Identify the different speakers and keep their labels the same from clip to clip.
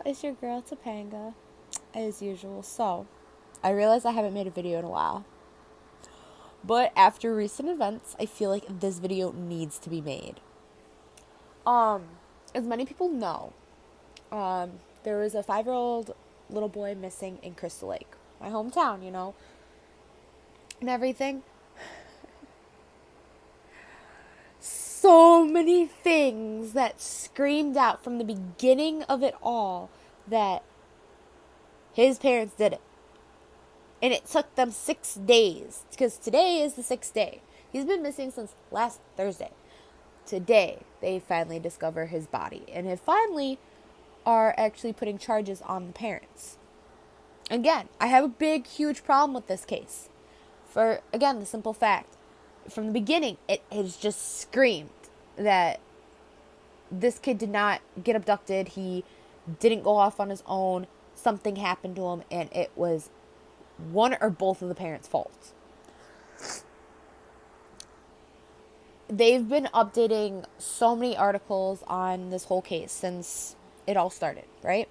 Speaker 1: It's your girl Topanga, as usual. So, I realize I haven't made a video in a while, but after recent events, I feel like this video needs to be made. Um, as many people know, there was a 5-year-old little boy missing in Crystal Lake, my hometown, and everything. So many things that screamed out from the beginning of it all that his parents did it. And it took them 6 days, because today is the 6th day. He's been missing since last Thursday. Today, they finally discover his body. And they finally are actually putting charges on the parents. Again, I have a big, huge problem with this case. For, again, the simple fact. From the beginning, it has just screamed that this kid did not get abducted. He didn't go off on his own. Something happened to him, and it was one or both of the parents' fault. They've been updating so many articles on this whole case since it all started, right?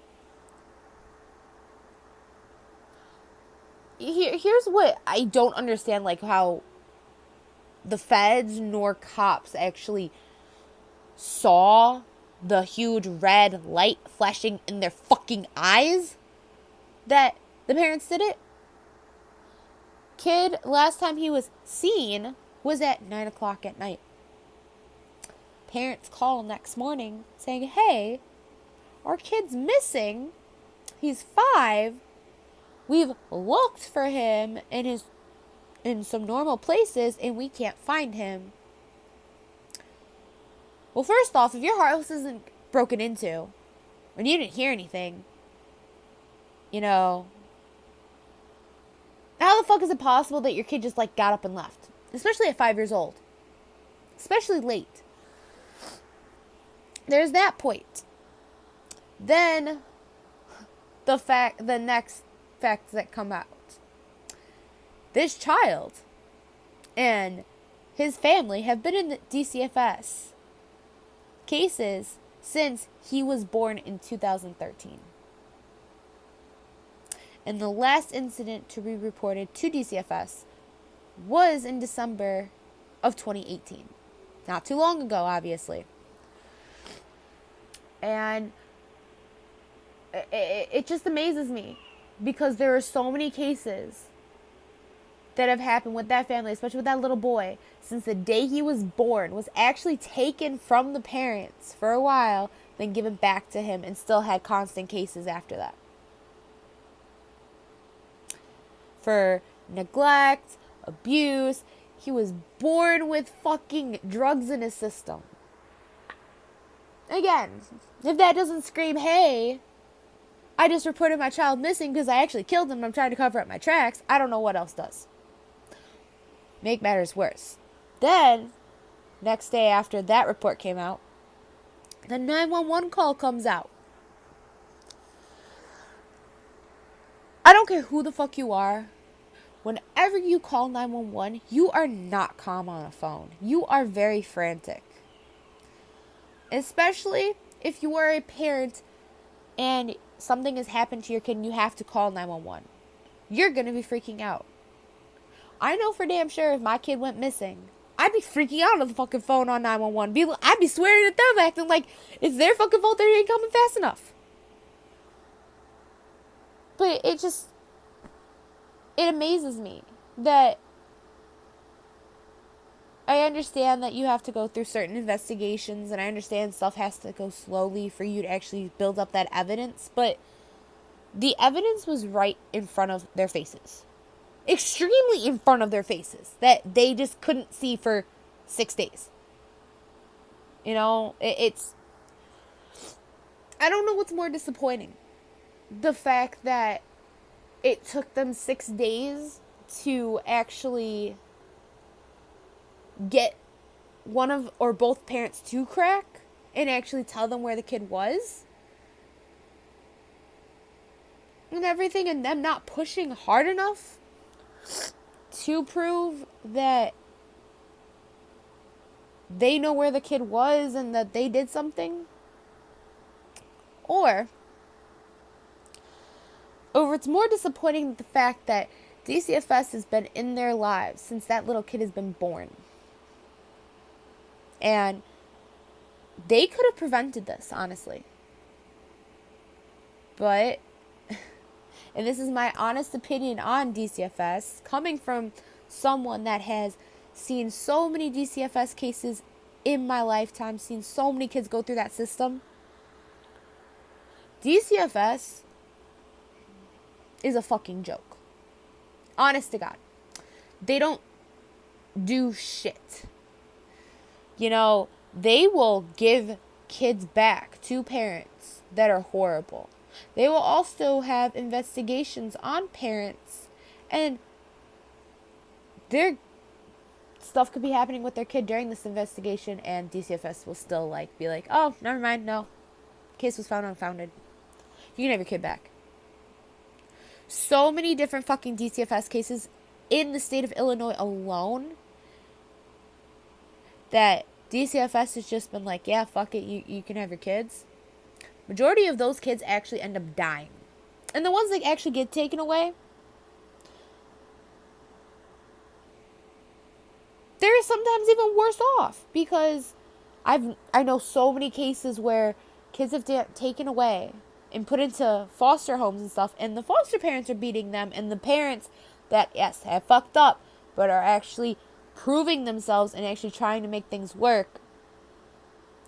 Speaker 1: Here's what I don't understand, like how the feds nor cops actually saw the huge red light flashing in their fucking eyes that the parents did it. Kid, last time he was seen was at 9 o'clock at night. Parents call next morning saying, hey, our kid's missing. He's 5. We've looked for him in some normal places and we can't find him. Well, first off, if your house isn't broken into and you didn't hear anything, how the fuck is it possible that your kid just got up and left? Especially at 5 years old. Especially late. There's that point. Then the next facts that come out. This child and his family have been in the DCFS cases since he was born in 2013. And the last incident to be reported to DCFS was in December of 2018. Not too long ago, obviously. And it just amazes me because there are so many cases that have happened with that family, especially with that little boy, since the day he was born, was actually taken from the parents for a while, then given back to him, and still had constant cases after that. For neglect, abuse, he was born with fucking drugs in his system. Again, if that doesn't scream, hey, I just reported my child missing because I actually killed him and I'm trying to cover up my tracks, I don't know what else does. Make matters worse. Then, next day after that report came out, the 911 call comes out. I don't care who the fuck you are. Whenever you call 911, you are not calm on a phone. You are very frantic. Especially if you are a parent and something has happened to your kid and you have to call 911. You're going to be freaking out. I know for damn sure if my kid went missing, I'd be freaking out on the fucking phone on 911. I'd be swearing at them, acting like it's their fucking fault they ain't coming fast enough. But it amazes me that I understand that you have to go through certain investigations, and I understand stuff has to go slowly for you to actually build up that evidence, but the evidence was right in front of their faces. Extremely in front of their faces that they just couldn't see for 6 days. It's I don't know what's more disappointing. The fact that it took them 6 days to actually get one of or both parents to crack and actually tell them where the kid was. And everything, and them not pushing hard enough to prove that they know where the kid was and that they did something. Or Or it's more disappointing the fact that DCFS has been in their lives since that little kid has been born. And they could have prevented this, honestly. But, and this is my honest opinion on DCFS, coming from someone that has seen so many DCFS cases in my lifetime, seen so many kids go through that system. DCFS is a fucking joke. Honest to God. They don't do shit. You know, they will give kids back to parents that are horrible. They will also have investigations on parents, and their stuff could be happening with their kid during this investigation, and DCFS will still be like, oh, never mind, no. Case was found unfounded. You can have your kid back. So many different fucking DCFS cases in the state of Illinois alone that DCFS has just been like, yeah, fuck it, you can have your kids. Majority of those kids actually end up dying. And the ones that actually get taken away, they're sometimes even worse off. Because I know so many cases where kids have taken away and put into foster homes and stuff, and the foster parents are beating them, and the parents that, yes, have fucked up, but are actually proving themselves and actually trying to make things work,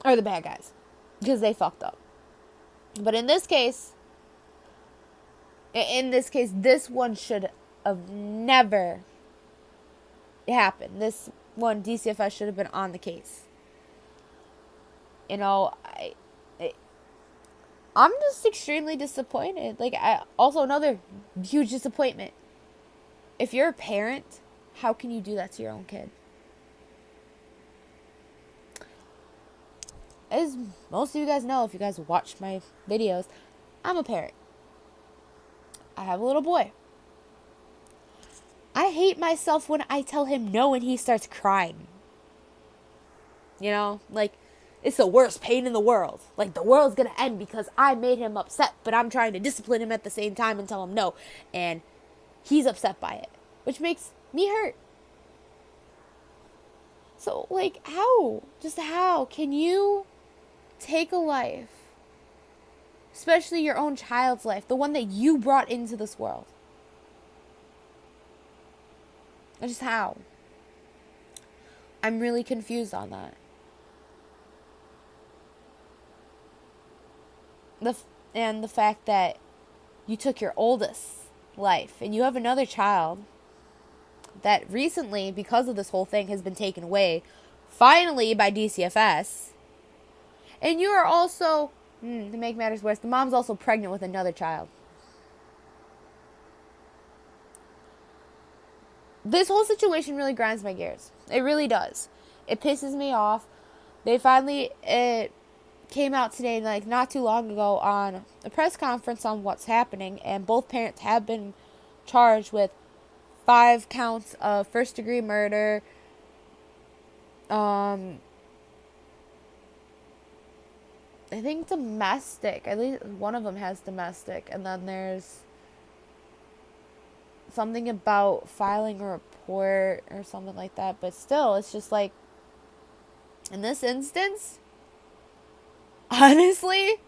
Speaker 1: are the bad guys. Because they fucked up. But in this case, this one should have never happened. This one, DCFS should have been on the case. You know, I'm just extremely disappointed. Also another huge disappointment. If you're a parent, how can you do that to your own kid? As most of you guys know, if you guys watch my videos, I'm a parent. I have a little boy. I hate myself when I tell him no and he starts crying. You know, it's the worst pain in the world. The world's gonna end because I made him upset, but I'm trying to discipline him at the same time and tell him no. And he's upset by it, which makes me hurt. So, how? Just how can you take a life, especially your own child's life, the one that you brought into this world? And just how? I'm really confused on that. The fact that you took your oldest life and you have another child that recently, because of this whole thing, has been taken away, finally, by DCFS. And you are also, to make matters worse, the mom's also pregnant with another child. This whole situation really grinds my gears. It really does. It pisses me off. They finally, it came out today, not too long ago, on a press conference on what's happening, and both parents have been charged with 5 counts of first-degree murder, I think domestic. At least one of them has domestic. And then there's something about filing a report or something like that. But still, it's just in this instance, honestly,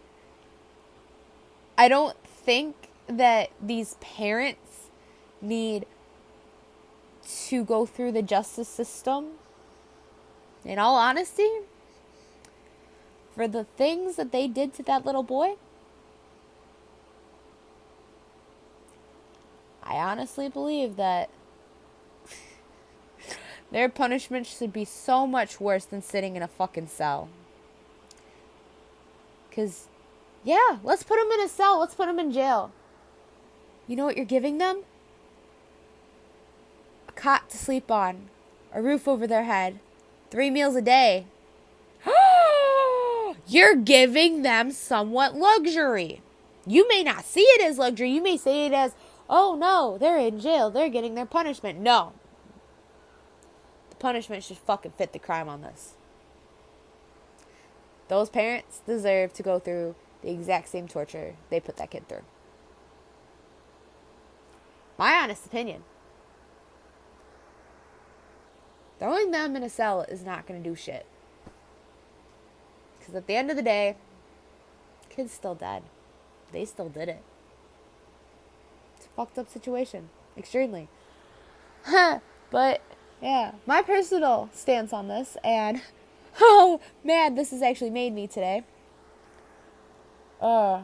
Speaker 1: I don't think that these parents need to go through the justice system. In all honesty, for the things that they did to that little boy, I honestly believe that their punishment should be so much worse than sitting in a fucking cell. Because, yeah, let's put them in a cell. Let's put them in jail. You know what you're giving them? A cot to sleep on. A roof over their head. 3 meals a day. You're giving them somewhat luxury. You may not see it as luxury. You may see it as, oh no, they're in jail. They're getting their punishment. No. The punishment should fucking fit the crime on this. Those parents deserve to go through the exact same torture they put that kid through. My honest opinion. Throwing them in a cell is not going to do shit. Because at the end of the day, kid's still dead. They still did it. It's a fucked up situation. Extremely. But, yeah. My personal stance on this, and how mad this has actually made me today. But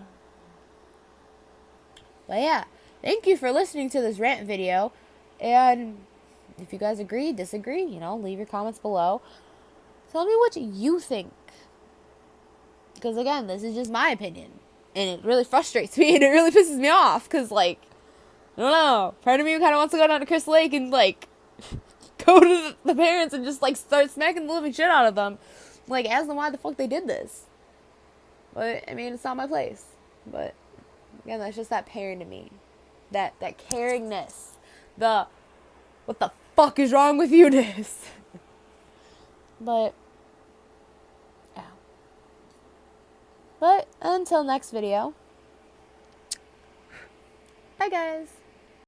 Speaker 1: yeah. Thank you for listening to this rant video. And if you guys agree, disagree, leave your comments below. Tell me what you think. Because again, this is just my opinion. And it really frustrates me and it really pisses me off. Because, I don't know. Part of me kind of wants to go down to Crystal Lake and, go to the parents and just, start smacking the living shit out of them. Ask them why the fuck they did this. But, I mean, it's not my place. But, again, that's just that parent to me. That caringness. What the fuck is wrong with you-ness. But, yeah. But, until next video. Bye, guys.